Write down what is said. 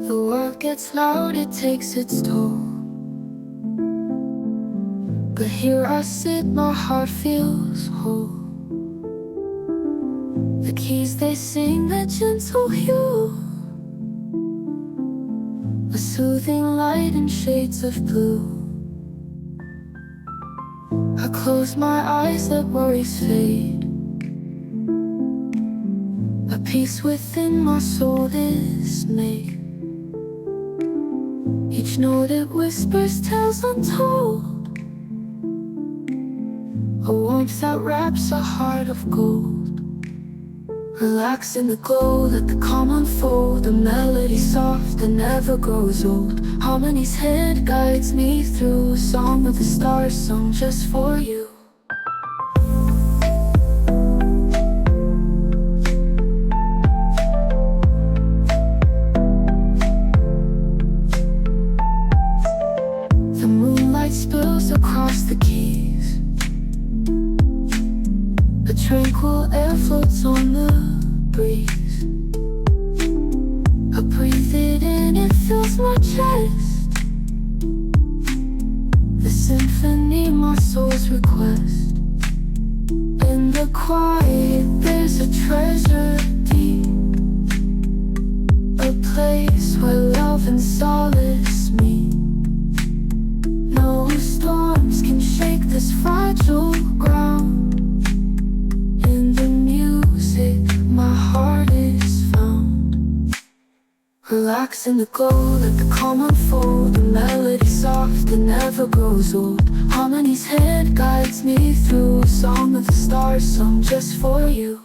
The world gets loud, it takes its toll. But here I sit, my heart feels whole. The keys they sing a gentle hue, a soothing light in shades of blue. I close my eyes, let worries fade. A peace within my soul is made. Each note it whispers tales untold, a warmth that wraps a heart of gold. Relax in the glow, let the calm unfold. A melody soft that never grows old. Harmony's head guides me through a song of the stars sung just for you. The moonlight spills across the keys. A tranquil air floats on the breeze. I breathe it in, it fills my chest. The symphony, my soul's request. In the quiet, there's a treasure deep, a place where love and solace meet. No storms can shake this fragile ground. In the music, my heart is found. Relax in the glow, let the calm unfold. A melody soft that never grows old. Harmony's head guides me through a song of the stars sung just for you.